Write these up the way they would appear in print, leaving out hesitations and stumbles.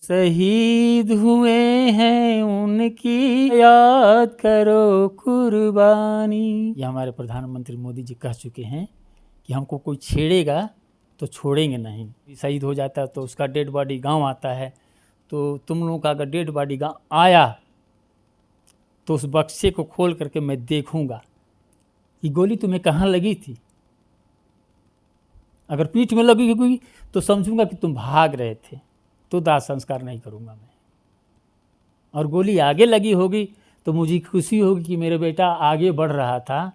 शहीद हुए हैं उनकी याद करो कुर्बानी। ये हमारे प्रधानमंत्री मोदी जी कह चुके हैं कि हमको कोई छेड़ेगा तो छोड़ेंगे नहीं। शहीद हो जाता है तो उसका डेड बॉडी गांव आता है, तो तुम लोगों का अगर डेड बॉडी गांव आया तो उस बक्से को खोल करके मैं देखूंगा कि गोली तुम्हें कहाँ लगी थी। अगर पीठ में लगी होगी तो समझूंगा कि तुम भाग रहे थे, तो दाह संस्कार नहीं करूंगा मैं। और गोली आगे लगी होगी तो मुझे खुशी होगी कि मेरा बेटा आगे बढ़ रहा था,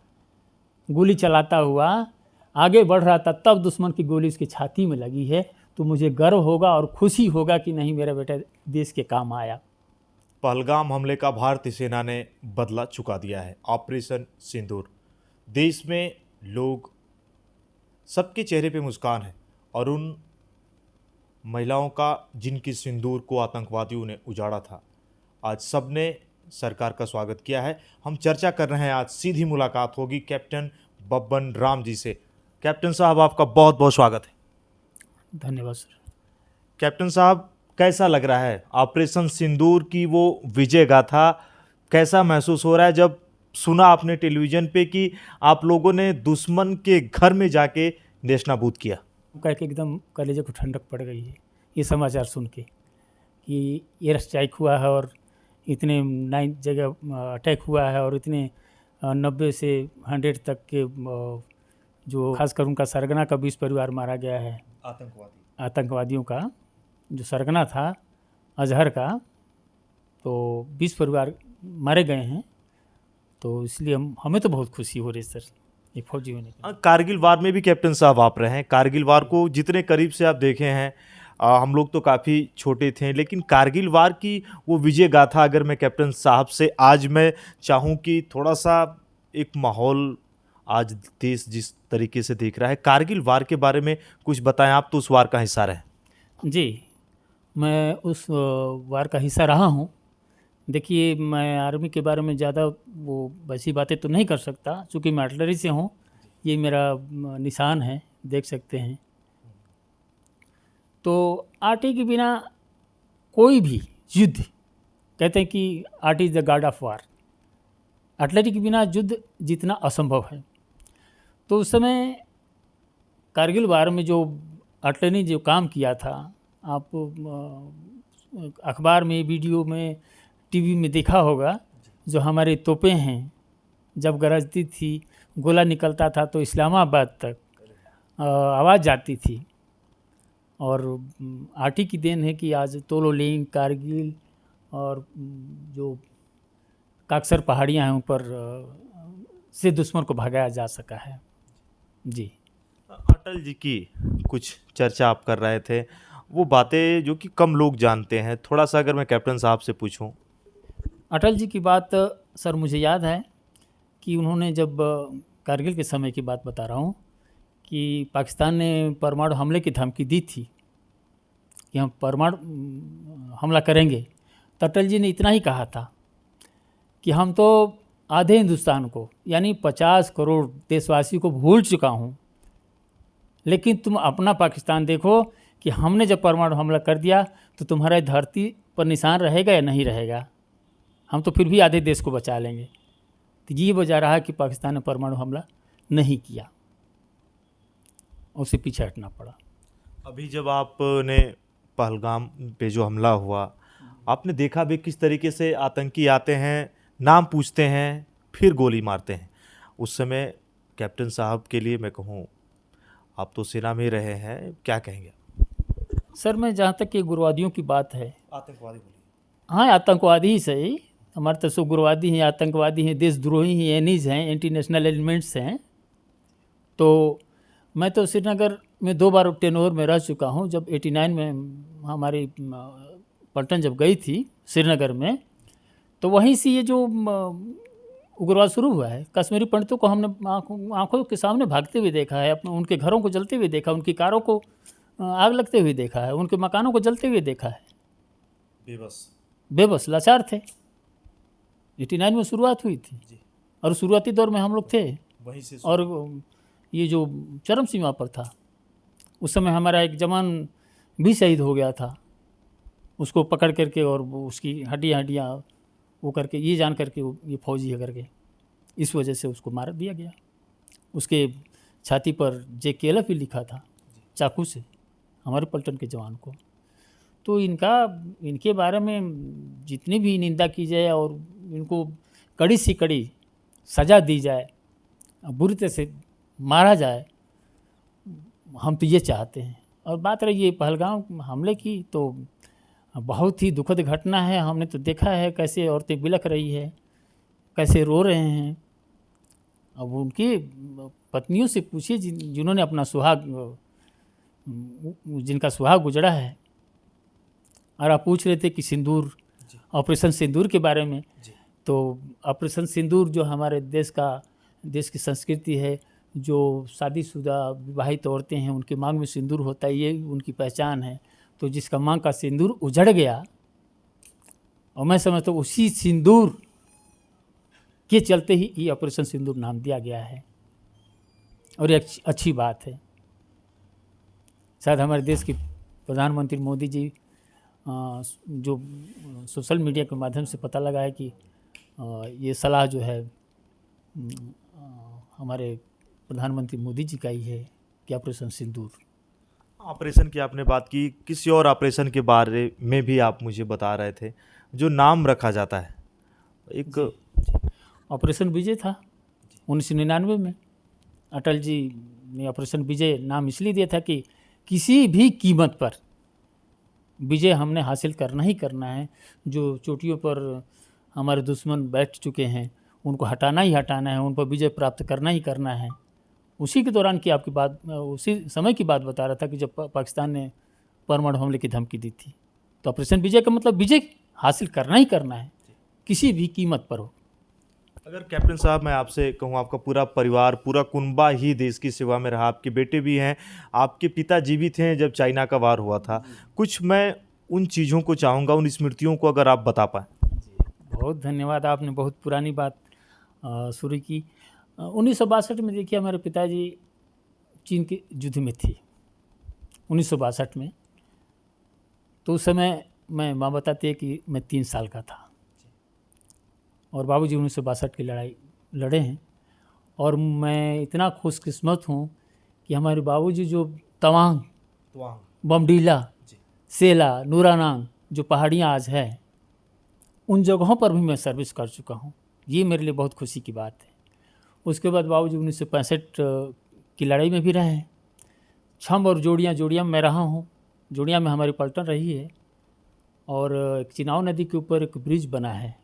गोली चलाता हुआ आगे बढ़ रहा था, तब दुश्मन की गोली उसकी छाती में लगी है, तो मुझे गर्व होगा और खुशी होगा कि नहीं, मेरा बेटा देश के काम आया। पहलगाम हमले का भारतीय सेना ने बदला चुका दिया है। ऑपरेशन सिंदूर, देश में लोग, सबके चेहरे पे मुस्कान है और उन महिलाओं का जिनकी सिंदूर को आतंकवादियों ने उजाड़ा था, आज सबने सरकार का स्वागत किया है। हम चर्चा कर रहे हैं, आज सीधी मुलाकात होगी कैप्टन बब्बन राम जी से। कैप्टन साहब, आपका बहुत बहुत स्वागत है। धन्यवाद सर। कैप्टन साहब, कैसा लग रहा है ऑपरेशन सिंदूर की वो विजय गाथा? कैसा महसूस हो रहा है जब सुना आपने टेलीविजन पे कि आप लोगों ने दुश्मन के घर में जाके नेस्तनाबूद किया? कह के एकदम कलेजे को ठंडक पड़ गई है ये समाचार सुन के कि एयर स्ट्राइक हुआ है और इतने 9 जगह अटैक हुआ है और इतने 90 से 100 तक के जो खासकर उनका सरगना का 20 परिवार मारा गया है। आतंकवादियों का जो सरगना था अजहर का, तो 20 परिवार मारे गए हैं। तो इसलिए हमें तो बहुत खुशी हो रही है सर, एक फौजी होने की। कारगिल वार में भी कैप्टन साहब आप रहे हैं। कारगिल वार को जितने करीब से आप देखे हैं, हम लोग तो काफ़ी छोटे थे, लेकिन कारगिल वार की वो विजय गाथा अगर मैं कैप्टन साहब से आज मैं चाहूँ कि थोड़ा सा एक माहौल आज देश जिस तरीके से देख रहा है, कारगिल वार के बारे में कुछ बताएं। आप तो उस वार का हिस्सा रहे। जी, मैं उस वार का हिस्सा रहा हूँ। देखिए, मैं आर्मी के बारे में ज़्यादा वो वैसी बातें तो नहीं कर सकता, चूँकि मैं आर्टिलरी से हूँ। ये मेरा निशान है, देख सकते हैं। तो आर्टी के बिना कोई भी युद्ध, कहते हैं कि art is the God of war, artillery के बिना युद्ध जीतना असंभव है। तो उस समय कारगिल वार में जो आर्टिलरी जो काम किया था, आप अखबार में, वीडियो में, टीवी में देखा होगा, जो हमारे तोपें हैं जब गरजती थी, गोला निकलता था तो इस्लामाबाद तक आवाज़ जाती थी। और आर्टी की देन है कि आज तोलो लिंग, कारगिल और जो काक्सर पहाड़ियाँ हैं, ऊपर से दुश्मन को भगाया जा सका है। जी, अटल जी की कुछ चर्चा आप कर रहे थे, वो बातें जो कि कम लोग जानते हैं, थोड़ा सा अगर मैं कैप्टन साहब से पूछूं। अटल जी की बात सर मुझे याद है कि उन्होंने जब कारगिल के समय की बात बता रहा हूँ कि पाकिस्तान ने परमाणु हमले की धमकी दी थी कि हम परमाणु हमला करेंगे, तो अटल जी ने इतना ही कहा था कि हम तो आधे हिंदुस्तान को, यानी 50 करोड़ देशवासी को भूल चुका हूँ, लेकिन तुम अपना पाकिस्तान देखो कि हमने जब परमाणु हमला कर दिया तो तुम्हारे धरती पर निशान रहेगा या नहीं रहेगा। हम तो फिर भी आधे देश को बचा लेंगे। तो ये वजह रहा कि पाकिस्तान ने परमाणु हमला नहीं किया, उससे पीछे हटना पड़ा। अभी जब आपने पहलगाम पे जो हमला हुआ, आपने देखा भी किस तरीके से आतंकी आते हैं, नाम पूछते हैं, फिर गोली मारते हैं। उस समय कैप्टन साहब के लिए मैं कहूँ, आप तो सेना में रहे हैं, क्या कहेंगे? सर, मैं जहाँ तक कि उग्रवादियों की बात है, आतंकवादी बोलिए। हाँ, आतंकवादी ही सही, हमारे तो सब उग्रवादी हैं, आतंकवादी हैं, देशद्रोही हैं, एनीज हैं, एंटी नेशनल एलिमेंट्स हैं। तो मैं तो श्रीनगर में 2 बार टेनोर में रह चुका हूँ। जब 89 में हमारी पलटन जब गई थी श्रीनगर में, तो वहीं से ये जो उग्रवाद शुरू हुआ है। कश्मीरी पंडितों को हमने आंखों के सामने भागते हुए देखा है, अपने उनके घरों को जलते हुए देखा, उनकी कारों को आग लगते हुए देखा है, उनके मकानों को जलते हुए देखा है। बेबस लाचार थे। 89 में शुरुआत हुई थी और शुरुआती दौर में हम लोग थे, वहीं से और ये जो चरम सीमा पर था, उस समय हमारा एक जवान भी शहीद हो गया था। उसको पकड़ करके और वो उसकी हड्डियाँ वो करके ये जान करके ये फौजी है करके, इस वजह से उसको मार दिया गया। उसके छाती पर JKLF भी लिखा था चाकू से, हमारे पलटन के जवान को। तो इनके बारे में जितनी भी निंदा की जाए और इनको कड़ी से कड़ी सज़ा दी जाए, बुरी तरह से मारा जाए, हम तो ये चाहते हैं। और बात रही ये पहलगाम हमले की, तो बहुत ही दुखद घटना है। हमने तो देखा है कैसे औरतें बिलख रही है, कैसे रो रहे हैं। अब उनकी पत्नियों से पूछिए जिन्होंने अपना सुहाग, जिनका सुहाग गुजरा है। और आप पूछ रहे थे कि सिंदूर, ऑपरेशन सिंदूर के बारे में। तो ऑपरेशन सिंदूर जो हमारे देश की संस्कृति है, जो शादीशुदा विवाहित औरतें हैं उनके मांग में सिंदूर होता है, ये उनकी पहचान है। तो जिसका मांग का सिंदूर उजड़ गया, और मैं समझता हूँ उसी सिंदूर के चलते ही ये ऑपरेशन सिंदूर नाम दिया गया है। और ये अच्छी बात है। शायद हमारे देश के प्रधानमंत्री मोदी जी जो सोशल मीडिया के माध्यम से पता लगा है कि ये सलाह जो है हमारे प्रधानमंत्री मोदी जी का ही है कि ऑपरेशन सिंदूर। ऑपरेशन की आपने बात की, किसी और ऑपरेशन के बारे में भी आप मुझे बता रहे थे जो नाम रखा जाता है। एक ऑपरेशन विजय था 1999 में। अटल जी ने ऑपरेशन विजय नाम इसलिए दिया था कि किसी भी कीमत पर विजय हमने हासिल करना ही करना है। जो चोटियों पर हमारे दुश्मन बैठ चुके हैं उनको हटाना ही हटाना है, उन पर विजय प्राप्त करना ही करना है। उसी के दौरान की आपकी बात, उसी समय की बात बता रहा था कि जब पाकिस्तान ने परमाणु हमले की धमकी दी थी। तो ऑपरेशन विजय का मतलब विजय हासिल करना ही करना है, किसी भी कीमत पर हो। अगर कैप्टन साहब मैं आपसे कहूँ, आपका पूरा परिवार, पूरा कुनबा ही देश की सेवा में रहा, आपके बेटे भी हैं, आपके पिता जीवित हैं जब चाइना का वार हुआ था, कुछ मैं उन चीज़ों को चाहूँगा, उन स्मृतियों को अगर आप बता पाएँ। बहुत धन्यवाद, आपने बहुत पुरानी बात शुरू की। 1962 में देखिए हमारे पिताजी चीन के युद्ध में थे 1962 में। तो उस समय माँ बताती है कि मैं 3 साल का था और बाबूजी 1962 की लड़ाई लड़े हैं। और मैं इतना खुशकिस्मत हूँ कि हमारे बाबूजी जो तवांग, बमडीला, सेला, नूरानांग जो पहाड़ियाँ आज है, उन जगहों पर भी मैं सर्विस कर चुका हूँ। ये मेरे लिए बहुत खुशी की बात है। उसके बाद बाबूजी 1965 की लड़ाई में भी रहे हैं। छम्ब और जोड़ियाँ में मैं रहा हूँ। जोड़ियाँ में हमारी पलटन रही है और एक चिनाव नदी के ऊपर एक ब्रिज बना है।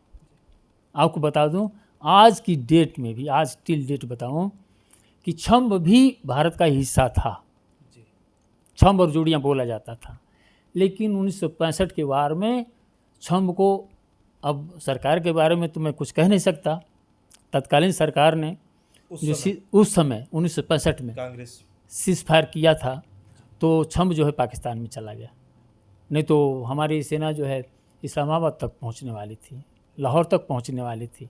आपको बता दूं, आज की डेट में भी, आज टिल डेट बताऊं कि छम्ब भी भारत का हिस्सा था। छम्ब और जोड़ियाँ बोला जाता था, लेकिन 1965 के वार में छम्ब को, अब सरकार के बारे में तो मैं कुछ कह नहीं सकता, तत्कालीन सरकार ने उस समय 1965 में कांग्रेस सीज फायर किया था, तो छम्ब जो है पाकिस्तान में चला गया। नहीं तो हमारी सेना जो है इस्लामाबाद तक पहुंचने वाली थी, लाहौर तक पहुंचने वाली थी।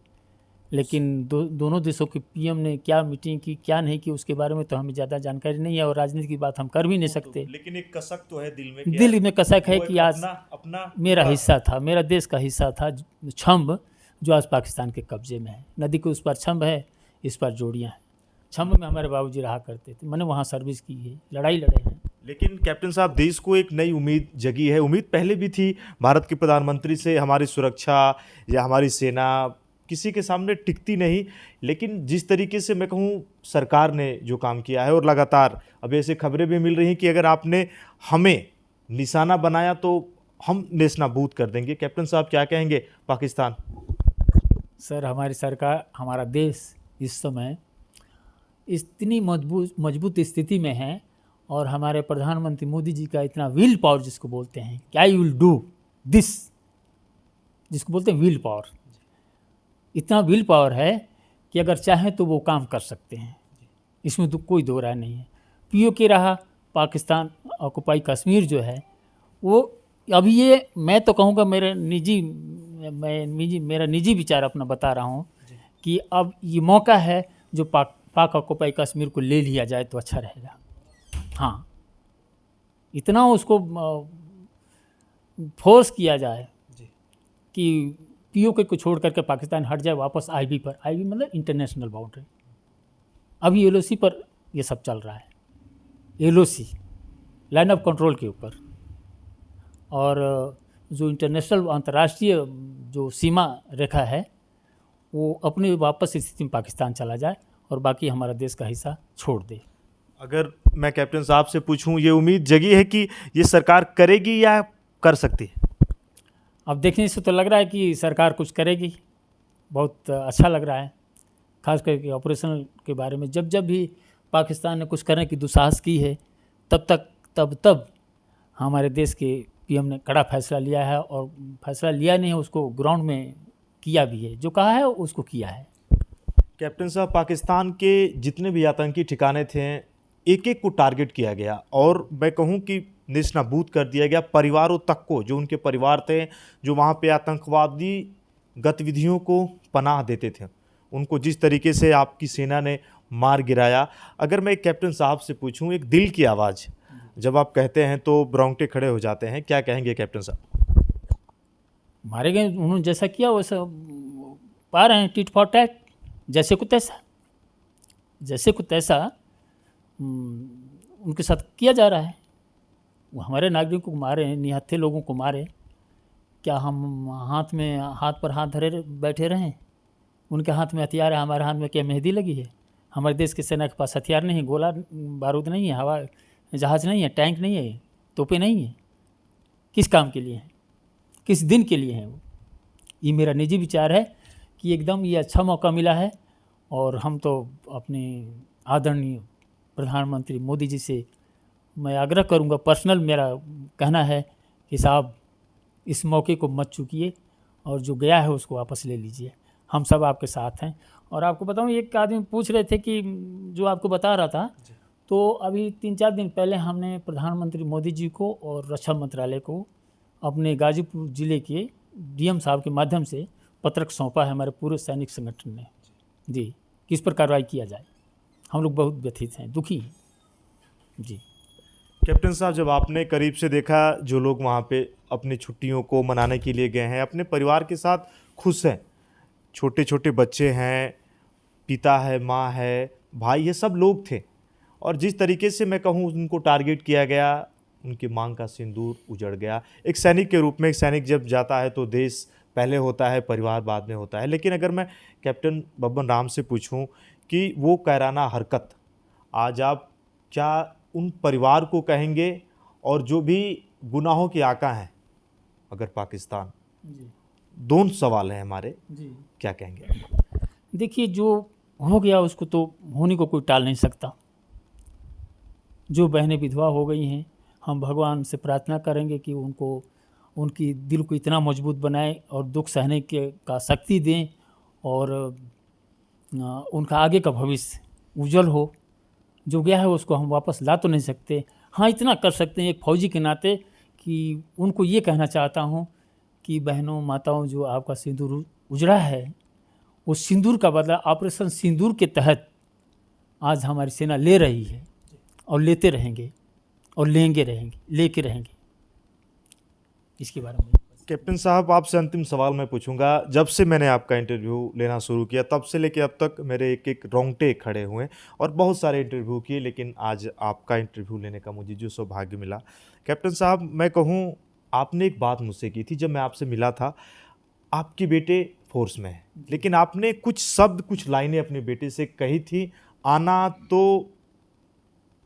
लेकिन दोनों देशों के पीएम ने क्या मीटिंग की, क्या नहीं की, उसके बारे में तो हमें ज़्यादा जानकारी नहीं है और राजनीति की बात हम कर भी नहीं सकते। लेकिन एक कसक तो है दिल में कसक है कि आज अपना मेरा हिस्सा था, मेरा देश का हिस्सा था छम्ब, जो आज पाकिस्तान के कब्जे में है। नदी के उस पर छम्ब है, इस पर जोड़ियाँ हैं। छम्ब में हमारे बाबूजी रहा करते थे, मैंने वहाँ सर्विस की है, लड़ाई लड़े हैं। लेकिन कैप्टन साहब, देश को एक नई उम्मीद जगी है। उम्मीद पहले भी थी भारत के प्रधानमंत्री से, हमारी सुरक्षा या हमारी सेना किसी के सामने टिकती नहीं। लेकिन जिस तरीके से मैं कहूँ सरकार ने जो काम किया है, और लगातार अब ऐसे खबरें भी मिल रही हैं कि अगर आपने हमें निशाना बनाया तो हम नेस्तनाबूद कर देंगे। कैप्टन साहब क्या कहेंगे पाकिस्तान? सर, हमारी सरकार, हमारा देश इस समय इतनी मजबूत स्थिति में है और हमारे प्रधानमंत्री मोदी जी का इतना विल पावर, जिसको बोलते हैं कि आई विल डू दिस, जिसको बोलते हैं विल पावर, इतना विल पावर है कि अगर चाहें तो वो काम कर सकते हैं। इसमें तो कोई दो राय नहीं है। पीओके रहा, पाकिस्तान ऑक्युपाई कश्मीर जो है वो, अभी ये मैं तो कहूँगा, मेरा निजी विचार अपना बता रहा हूँ कि अब ये मौका है जो पाक ऑक्युपाई कश्मीर को ले लिया जाए तो अच्छा रहेगा। हाँ, इतना उसको फोर्स किया जाए जी। कि पीओके को छोड़ करके पाकिस्तान हट जाए वापस आईबी पर। आईबी मतलब इंटरनेशनल बाउंड्री। अभी एलओसी पर ये सब चल रहा है, एलओसी लाइन ऑफ कंट्रोल के ऊपर। और जो इंटरनेशनल अंतर्राष्ट्रीय जो सीमा रेखा है वो अपने वापस स्थिति में पाकिस्तान चला जाए और बाकी हमारा देश का हिस्सा छोड़ दे। अगर मैं कैप्टन साहब से पूछूं, ये उम्मीद जगी है कि ये सरकार करेगी या कर सकती है? अब देखने से तो लग रहा है कि सरकार कुछ करेगी, बहुत अच्छा लग रहा है। खास करके ऑपरेशन के बारे में जब जब भी पाकिस्तान ने कुछ करने की दुस्साहस की है तब हमारे देश के पीएम ने कड़ा फैसला लिया है, और फैसला लिया नहीं है उसको ग्राउंड में किया भी है, जो कहा है उसको किया है। कैप्टन साहब, पाकिस्तान के जितने भी आतंकी ठिकाने थे एक एक को टारगेट किया गया और मैं कहूं कि नेस्तनाबूद कर दिया गया। परिवारों तक को, जो उनके परिवार थे जो वहां पे आतंकवादी गतिविधियों को पनाह देते थे, उनको जिस तरीके से आपकी सेना ने मार गिराया। अगर मैं कैप्टन साहब से पूछूं, एक दिल की आवाज़ जब आप कहते हैं तो रोंगटे खड़े हो जाते हैं, क्या कहेंगे कैप्टन साहब? मारे गए, उन्होंने जैसा किया वैसा पा रहे हैं, टिट फॉर टैट, जैसे को तैसा उनके साथ किया जा रहा है। वो हमारे नागरिकों को मारे, निहत्थे लोगों को मारे। क्या हम हाथ पर हाथ धरे बैठे रहें? उनके हाथ में हथियार है, हमारे हाथ में क्या मेहंदी लगी है? हमारे देश की सेना के पास हथियार नहीं है, गोला बारूद नहीं है, हवा जहाज़ नहीं है, टैंक नहीं है, तोपें नहीं है। किस काम के लिए हैं? किस दिन के लिए हैं वो? ये मेरा निजी विचार है कि एकदम ये अच्छा मौका मिला है, और हम तो अपने आदरणीय प्रधानमंत्री मोदी जी से मैं आग्रह करूंगा, पर्सनल मेरा कहना है कि साहब इस मौके को मत चूकिए और जो गया है उसको वापस ले लीजिए। हम सब आपके साथ हैं। और आपको बताऊं, एक आदमी पूछ रहे थे कि जो आपको बता रहा था, तो अभी 3-4 दिन पहले हमने प्रधानमंत्री मोदी जी को और रक्षा मंत्रालय को अपने गाजीपुर ज़िले के डीएम साहब के माध्यम से पत्रक सौंपा है हमारे पूरे सैनिक संगठन ने। जी, किस पर कार्रवाई किया जाए। हम लोग बहुत व्यथित हैं, दुखी हैं। जी कैप्टन साहब, जब आपने करीब से देखा जो लोग वहाँ पे अपनी छुट्टियों को मनाने के लिए गए हैं, अपने परिवार के साथ खुश हैं, छोटे छोटे बच्चे हैं, पिता है, माँ है, भाई, ये सब लोग थे, और जिस तरीके से मैं कहूँ उनको टारगेट किया गया, उनकी मांग का सिंदूर उजड़ गया। एक सैनिक के रूप में, एक सैनिक जब जाता है तो देश पहले होता है, परिवार बाद में होता है। लेकिन अगर मैं कैप्टन बब्बन राम से पूछूं कि वो कैराना हरकत आज आप क्या उन परिवार को कहेंगे, और जो भी गुनाहों के आका हैं अगर पाकिस्तान, जी दोनों सवाल हैं हमारे, जी क्या कहेंगे? देखिए, जो हो गया उसको तो होने को कोई टाल नहीं सकता। जो बहनें विधवा हो गई हैं, हम भगवान से प्रार्थना करेंगे कि उनको, उनकी दिल को इतना मजबूत बनाए और दुख सहने के का शक्ति दें, और उनका आगे का भविष्य उज्जवल हो। जो गया है उसको हम वापस ला तो नहीं सकते। हाँ, इतना कर सकते हैं एक फौजी के नाते कि उनको ये कहना चाहता हूँ कि बहनों, माताओं, जो आपका सिंदूर उजड़ा है, उस सिंदूर का बदला ऑपरेशन सिंदूर के तहत आज हमारी सेना ले रही है, और लेते रहेंगे, और लेके रहेंगे। इसके बारे में कैप्टन साहब, आपसे अंतिम सवाल मैं पूछूंगा। जब से मैंने आपका इंटरव्यू लेना शुरू किया तब से लेकर अब तक मेरे एक एक रोंगटे खड़े हुए, और बहुत सारे इंटरव्यू किए, लेकिन आज आपका इंटरव्यू लेने का मुझे जो सौभाग्य मिला। कैप्टन साहब, मैं कहूँ आपने एक बात मुझसे की थी जब मैं आपसे मिला था। आपके बेटे फोर्स में है, लेकिन आपने कुछ शब्द, कुछ लाइनें अपने बेटे से कही थी, आना तो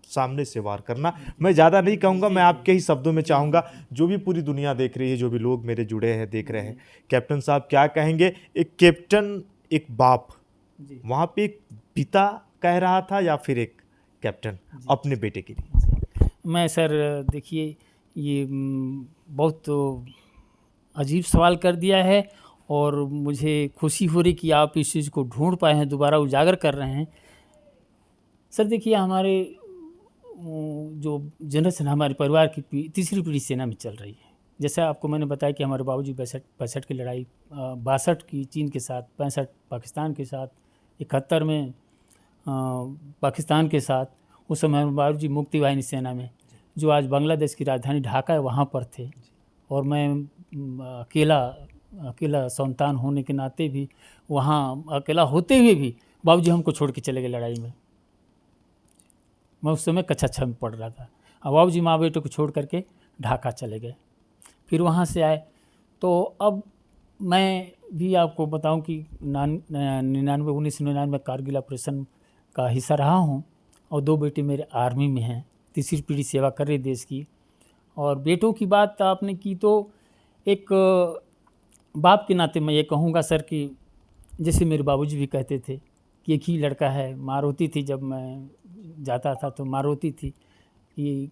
सामने से वार करना। मैं ज़्यादा नहीं कहूँगा, मैं आपके ही शब्दों में चाहूँगा, जो भी पूरी दुनिया देख रही है, जो भी लोग मेरे जुड़े हैं, देख रहे हैं, कैप्टन साहब क्या कहेंगे? एक कैप्टन, एक बाप, वहाँ पे एक पिता कह रहा था या फिर एक कैप्टन अपने बेटे के लिए? मैं सर, देखिए, ये बहुत अजीब सवाल कर दिया है, और मुझे खुशी हो रही कि आप इस चीज़ को ढूंढ पाए हैं, दोबारा उजागर कर रहे हैं। सर देखिए, हमारे जो जनरेशन, हमारे परिवार की तीसरी पीढ़ी सेना में चल रही है। जैसे आपको मैंने बताया कि हमारे बाबूजी 62 की लड़ाई, 62 की चीन के साथ, 65 पाकिस्तान के साथ, 71 में पाकिस्तान के साथ, उस समय हमारे बाबूजी मुक्ति वाहिनी सेना में, जो आज बांग्लादेश की राजधानी ढाका है, वहाँ पर थे। और मैं अकेला अकेला संतान होने के नाते भी वहाँ अकेला होते हुए भी बाबूजी हमको छोड़ के चले गए लड़ाई में। मैं उस समय कक्षा 6 में पढ़ रहा था। अब बाबूजी माँ बेटे को छोड़ करके ढाका चले गए। फिर वहाँ से आए तो अब मैं भी आपको बताऊं कि 1999 कारगिल ऑपरेशन का हिस्सा रहा हूं और 2 बेटे मेरे आर्मी में हैं, तीसरी पीढ़ी सेवा कर रही देश की। और बेटों की बात आपने की तो एक बाप के नाते मैं ये कहूँगा सर कि जैसे मेरे बाबूजी भी कहते थे कि एक ही लड़का है। मार होती थी जब मैं जाता था तो मार होती थी कि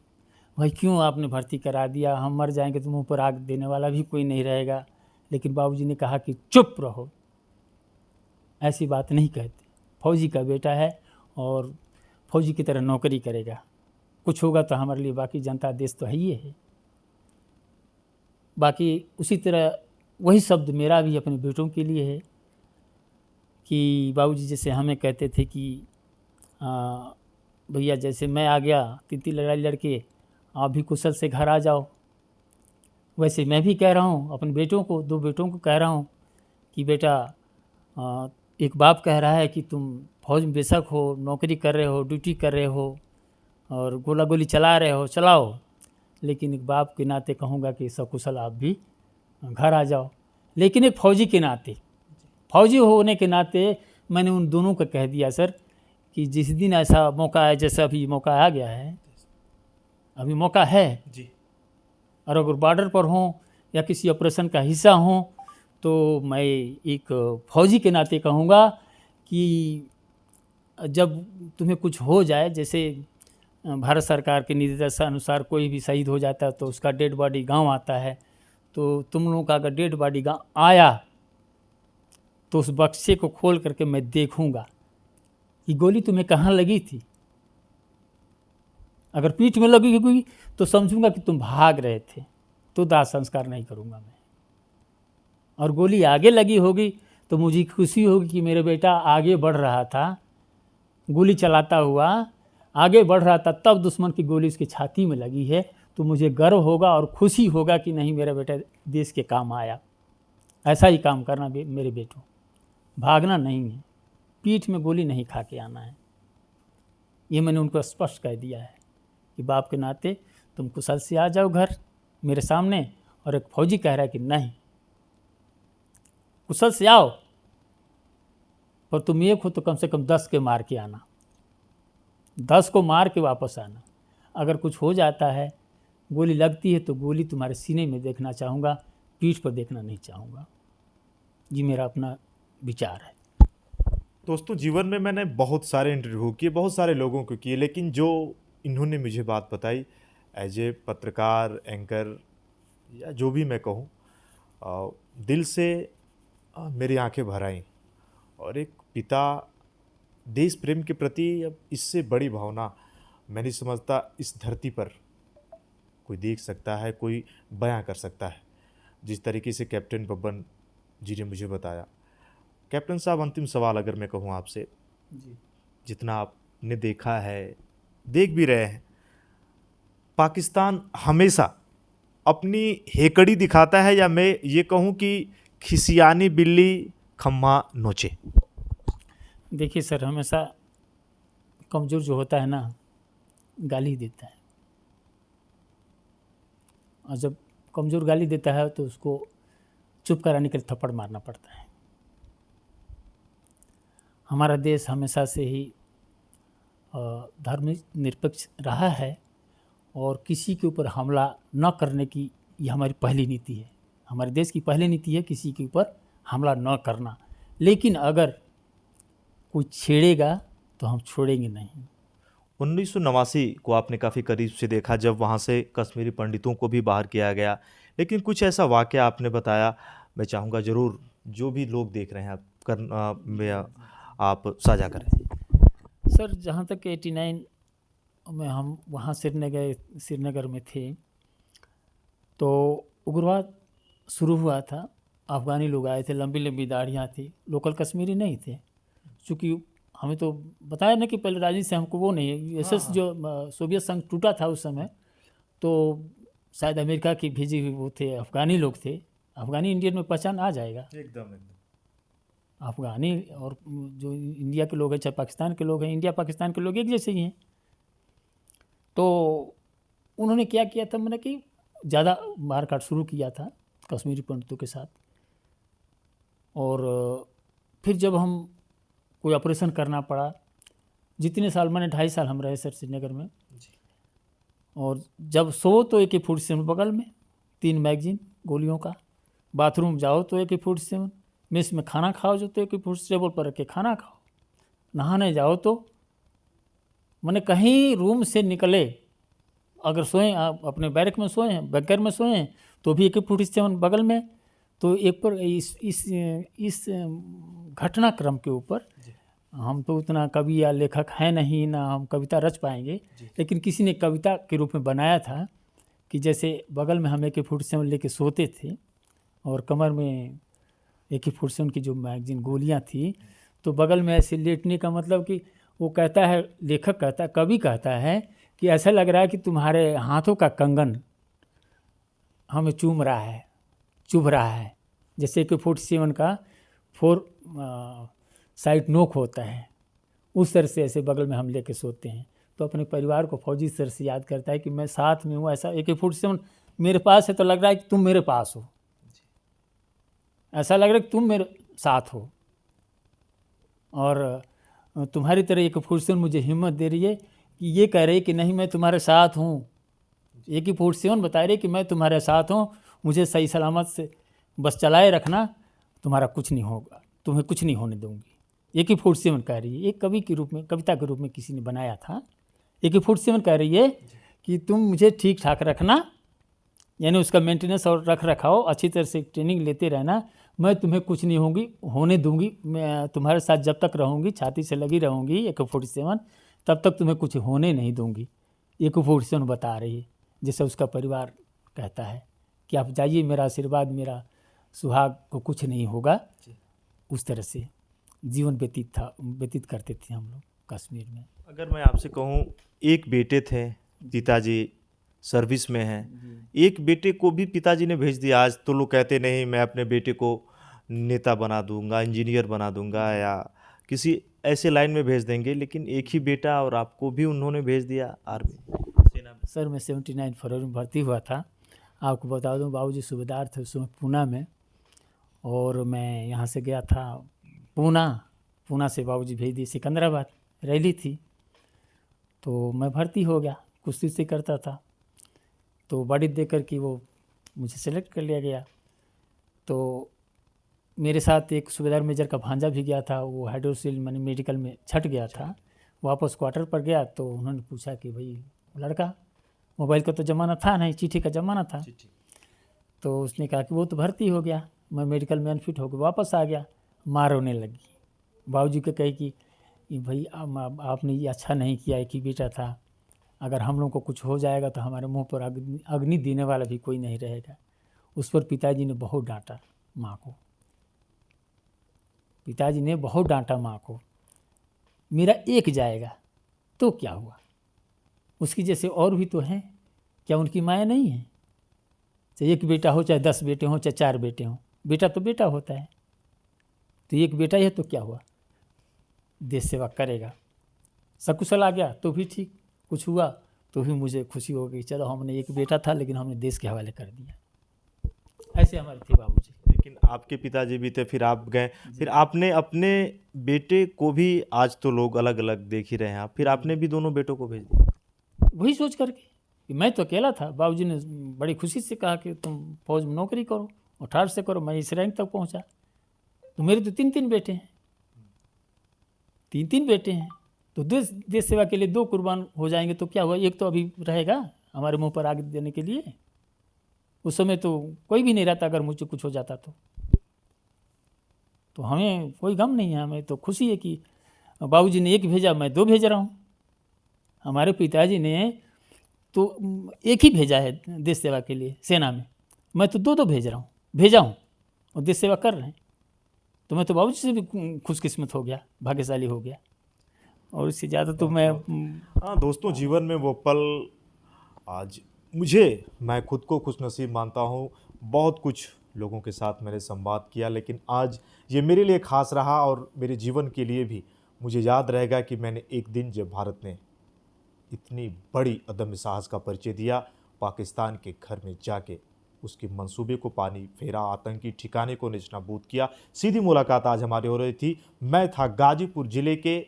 भाई क्यों आपने भर्ती करा दिया, हम मर जाएंगे तो मुँह पर आग देने वाला भी कोई नहीं रहेगा। लेकिन बाबूजी ने कहा कि चुप रहो, ऐसी बात नहीं कहते, फौजी का बेटा है और फौजी की तरह नौकरी करेगा, कुछ होगा तो हमारे लिए, बाकी जनता देश तो है ही है। बाकी उसी तरह वही शब्द मेरा भी अपने बेटों के लिए है कि बाबूजी जैसे हमें कहते थे कि भैया जैसे मैं आ गया 3 लड़ाई लड़के, आप भी कुशल से घर आ जाओ, वैसे मैं भी कह रहा हूँ अपने बेटों को, 2 बेटों को कह रहा हूँ कि बेटा एक बाप कह रहा है कि तुम फौज में बेशक हो, नौकरी कर रहे हो, ड्यूटी कर रहे हो और गोला गोली चला रहे हो, चलाओ, लेकिन एक बाप के नाते कहूँगा कि सकुशल आप भी घर आ जाओ। लेकिन एक फौजी के नाते, फौजी होने के नाते मैंने उन दोनों को कह दिया सर कि जिस दिन ऐसा मौका है, जैसा अभी मौका आ गया है, अभी मौका है जी, और अगर बॉर्डर पर हों या किसी ऑपरेशन का हिस्सा हों तो मैं एक फौजी के नाते कहूँगा कि जब तुम्हें कुछ हो जाए, जैसे भारत सरकार के निर्देशानुसार कोई भी शहीद हो जाता है तो उसका डेड बॉडी गांव आता है, तो तुम लोगों का अगर डेड बॉडी गांव आया तो उस बक्से को खोल करके मैं देखूंगा कि गोली तुम्हें कहाँ लगी थी। अगर पीठ में लगी होगी तो समझूंगा कि तुम भाग रहे थे, तो दाह संस्कार नहीं करूंगा मैं। और गोली आगे लगी होगी तो मुझे खुशी होगी कि मेरा बेटा आगे बढ़ रहा था, गोली चलाता हुआ आगे बढ़ रहा था, तब दुश्मन की गोली उसकी छाती में लगी है, तो मुझे गर्व होगा और खुशी होगा कि नहीं मेरा बेटा देश के काम आया। ऐसा ही काम करना मेरे बेटों, भागना नहीं है, पीठ में गोली नहीं खा के आना है। ये मैंने उनको स्पष्ट कह दिया है कि बाप के नाते तुम कुशल से आ जाओ घर मेरे सामने। और एक फौजी कह रहा है कि नहीं, कुशल से आओ, पर तुम एक हो तो कम से कम 10 के मार के आना, 10 को मार के वापस आना। अगर कुछ हो जाता है, गोली लगती है, तो गोली तुम्हारे सीने में देखना चाहूँगा, पीठ पर देखना नहीं चाहूँगा। जी मेरा अपना विचार है। दोस्तों जीवन में मैंने बहुत सारे इंटरव्यू किए, बहुत सारे लोगों को किए, लेकिन जो इन्होंने मुझे बात बताई एज ए पत्रकार, एंकर या जो भी मैं कहूँ, दिल से मेरी आंखें भर आईं। और एक पिता देश प्रेम के प्रति अब इससे बड़ी भावना मैं नहीं समझता इस धरती पर कोई देख सकता है, कोई बयां कर सकता है। जिस तरीके से कैप्टन बब्बन जी ने मुझे बताया। कैप्टन साहब, अंतिम सवाल अगर मैं कहूँ आपसे, जितना आपने देखा है, देख भी रहे हैं, पाकिस्तान हमेशा अपनी हेकड़ी दिखाता है, या मैं ये कहूँ कि खिसियानी बिल्ली खम्मा नोचे? देखिए सर, हमेशा कमज़ोर जो होता है ना, गाली देता है, और जब कमज़ोर गाली देता है तो उसको चुप कराने के लिए थप्पड़ मारना पड़ता है। हमारा देश हमेशा से ही धर्म निरपेक्ष रहा है और किसी के ऊपर हमला न करने की ये हमारी पहली नीति है। हमारे देश की पहली नीति है किसी के ऊपर हमला न करना। लेकिन अगर कोई छेड़ेगा तो हम छोड़ेंगे नहीं। 1989 को आपने काफ़ी करीब से देखा, जब वहाँ से कश्मीरी पंडितों को भी बाहर किया गया, लेकिन कुछ ऐसा वाक़या आपने बताया, मैं चाहूँगा ज़रूर जो भी लोग देख रहे हैं आप साझा करें। सर, जहाँ तक 89 में हम वहाँ श्रीनगर में थे तो उग्रवाद शुरू हुआ था। अफ़गानी लोग आए थे, लंबी लंबी दाढ़ियाँ थी, लोकल कश्मीरी नहीं थे। चूँकि हमें तो बताया ना कि पहले राजनीति से हमको वो नहीं है। एसएस जो सोवियत संघ टूटा था उस समय, तो शायद अमेरिका की भेजी हुई वो थे, अफ़गानी लोग थे। अफ़गानी इंडियन में पहचान आ जाएगा। एकदम एकदम। अफ़गानी और जो इंडिया के लोग हैं, चाहे पाकिस्तान के लोग हैं, इंडिया पाकिस्तान के लोग एक जैसे ही हैं। तो उन्होंने क्या किया था, मैंने कि ज़्यादा मारकाट शुरू किया था कश्मीरी पंडितों के साथ। और फिर जब हम कोई ऑपरेशन करना पड़ा, जितने साल, मैंने 2.5 साल हम रहे सर श्रीनगर में। और जब सो तो AK-47 बगल में, 3 मैगजीन गोलियों का। बाथरूम जाओ तो AK-47, मेस में खाना खाओ जो तो AK-47 टेबल पर रख के खाना खाओ। नहाने जाओ तो मैंने कहीं रूम से निकले, अगर सोएं आप अपने बैरक में सोए हैं, बंकर में सोए हैं, तो भी AK-47 बगल में। तो एक पर इस घटनाक्रम के ऊपर हम तो उतना कवि या लेखक हैं नहीं, ना हम कविता रच पाएंगे, लेकिन किसी ने कविता के रूप में बनाया था कि जैसे बगल में हम AK-47 लेके सोते थे और कमर में AK-47 की जो मैगजीन गोलियां थी, तो बगल में ऐसे लेटने का मतलब कि वो कहता है, लेखक कहता है, कवि कहता है कि ऐसा लग रहा है कि तुम्हारे हाथों का कंगन हमें चूम रहा है, चुभ रहा है। जैसे AK-47 का 4 साइड नोक होता है, उस तरह से ऐसे बगल में हम लेके सोते हैं। तो अपने परिवार को फौजी सर से याद करता है कि मैं साथ में हूँ। ऐसा AK-47 मेरे पास है तो लग रहा है कि तुम मेरे पास हो, ऐसा लग रहा है कि तुम मेरे साथ हो। और तुम्हारी तरह AK-47 मुझे हिम्मत दे रही है कि ये कह रही है कि नहीं, मैं तुम्हारे साथ हूँ। AK-47 बता रही है कि मैं तुम्हारे साथ हूँ, मुझे सही सलामत से बस चलाए रखना, तुम्हारा कुछ नहीं होगा, तुम्हें कुछ नहीं होने दूंगी। AK-47 कह रही है, एक कवि के रूप में, कविता के रूप में किसी ने बनाया था। AK-47 कह रही है कि तुम मुझे ठीक ठाक रखना, यानी उसका मेंटेनेंस और रख रखाव अच्छी तरह से ट्रेनिंग लेते रहना, मैं तुम्हें कुछ नहीं होने दूंगी। मैं तुम्हारे साथ जब तक रहूँगी, छाती से लगी रहूँगी AK-47, तब तक तुम्हें कुछ होने नहीं दूंगी। AK-47 बता रही है, जैसे उसका परिवार कहता है कि आप जाइए, मेरा आशीर्वाद, मेरा सुहाग को कुछ नहीं होगा। उस तरह से जीवन व्यतीत करते थे हम लोग कश्मीर में। अगर मैं आपसे कहूँ, एक बेटे थे, पिताजी सर्विस में हैं, एक बेटे को भी पिताजी ने भेज दिया। आज तो लोग कहते नहीं, मैं अपने बेटे को नेता बना दूंगा, इंजीनियर बना दूंगा या किसी ऐसे लाइन में भेज देंगे, लेकिन एक ही बेटा और आपको भी उन्होंने भेज दिया आर्मी, सेना में। सर मैं 79 फरवरी में भर्ती हुआ था। आपको बता दूं, बाबूजी सूबेदार थे उस समय पूना में, और मैं यहाँ से गया था पूना से बाबूजी भेज दिए सिकंदराबाद, रैली थी। तो मैं भर्ती हो गया, कुश्ती से करता था, तो बड़ी देकर कि वो मुझे सेलेक्ट कर लिया गया। तो मेरे साथ एक सूबेदार मेजर का भांजा भी गया था, वो हाइड्रोसिल मैंने मेडिकल में छट गया था। वापस क्वार्टर पर गया तो उन्होंने पूछा कि भाई लड़का, मोबाइल का तो ज़माना था नहीं, चिट्ठी का ज़माना था। तो उसने कहा कि वो तो भर्ती हो गया। मैं मेडिकल में अनफिट होकर वापस आ गया। मार होने लगी। बाबूजी को कहे कि भाई आपने ये अच्छा नहीं किया, एक ही बेटा था, अगर हम लोग को कुछ हो जाएगा तो हमारे मुंह पर अग्नि देने वाला भी कोई नहीं रहेगा। उस पर पिताजी ने बहुत डांटा माँ को, पिताजी ने बहुत डांटा माँ को। मेरा एक जाएगा तो क्या हुआ, उसकी जैसे और भी तो हैं, क्या उनकी माया नहीं है? चाहे एक बेटा हो, चाहे 10 बेटे हों, चाहे 4 बेटे हों, बेटा तो बेटा होता है। तो एक बेटा ही है तो क्या हुआ, देश सेवा करेगा। सकुशल आ गया तो भी ठीक, कुछ हुआ तो भी मुझे खुशी हो गई, चलो हमने एक बेटा था लेकिन हमने देश के हवाले कर दिया। ऐसे हमारे थे बाबूजी। लेकिन आपके पिताजी भी थे, फिर आप गए, फिर आपने अपने बेटे को भी, आज तो लोग अलग अलग देख ही रहे हैं आप, फिर आपने भी दोनों बेटों को भेज दिया। वही सोच करके कि मैं तो अकेला था। बाबूजी ने बड़ी खुशी से कहा कि तुम फौज में नौकरी करो और ठाठ से करो। मैं इस रैंक तक पहुंचा। तो मेरे तो 3 बेटे हैं, 3 बेटे हैं, तो देश सेवा के लिए 2 कुर्बान हो जाएंगे तो क्या हुआ, एक तो अभी रहेगा हमारे मुंह पर आग देने के लिए। उस समय तो कोई भी नहीं रहता अगर मुझे कुछ हो जाता तो हमें कोई गम नहीं है, हमें तो खुशी है कि बाबूजी ने 1 भेजा, मैं 2 भेज रहा हूँ। हमारे पिताजी ने तो 1 ही भेजा है देश सेवा के लिए सेना में, मैं तो 2 भेजा हूँ और देश सेवा कर रहे हैं। तो मैं तो बाबूजी से भी खुशकिस्मत हो गया, भाग्यशाली हो गया। और इससे ज़्यादा तो मैं हाँ दोस्तों, जीवन में वो पल आज मैं खुद को खुशनसीब मानता हूँ। बहुत कुछ लोगों के साथ मैंने संवाद किया, लेकिन आज ये मेरे लिए ख़ास रहा और मेरे जीवन के लिए भी मुझे याद रहेगा कि मैंने एक दिन जब भारत ने इतनी बड़ी अदम्य साहस का परिचय दिया, पाकिस्तान के घर में जाके उसके मंसूबे को पानी फेरा, आतंकी ठिकाने को नेस्तनाबूद किया। सीधी मुलाकात आज हमारी हो रही थी। मैं था गाजीपुर ज़िले के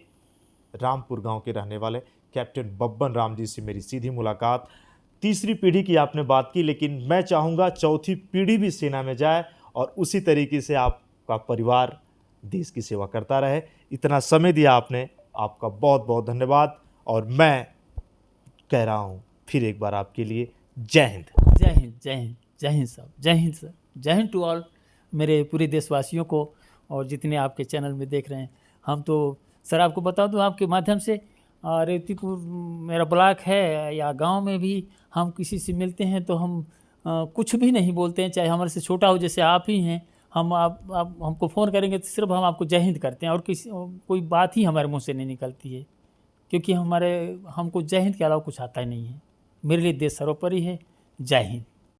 रामपुर गांव के रहने वाले कैप्टन बब्बन राम जी से मेरी सीधी मुलाकात। तीसरी पीढ़ी की आपने बात की, लेकिन मैं चाहूँगा चौथी पीढ़ी भी सेना में जाए और उसी तरीके से आपका परिवार देश की सेवा करता रहे। इतना समय दिया आपने, आपका बहुत बहुत धन्यवाद। और मैं कह रहा हूँ फिर एक बार आपके लिए जय हिंद। जय हिंद, जय हिंद, जय हिंद साहब, जय हिंद सर, जय हिंद टू ऑल मेरे पूरे देशवासियों को और जितने आपके चैनल में देख रहे हैं। हम तो सर आपको बता दूं आपके माध्यम से, रेवतीपुर मेरा ब्लॉक है या गांव में भी हम किसी से मिलते हैं तो हम कुछ भी नहीं बोलते हैं, चाहे हमारे से छोटा हो, जैसे आप ही हैं। हम आप हमको फ़ोन करेंगे तो सिर्फ हम आपको जय हिंद करते हैं और कोई बात ही हमारे मुंह से नहीं निकलती है, क्योंकि हमको जय हिंद के अलावा कुछ आता ही नहीं है। मेरे लिए देश सर्वोपरि है। जय हिंद।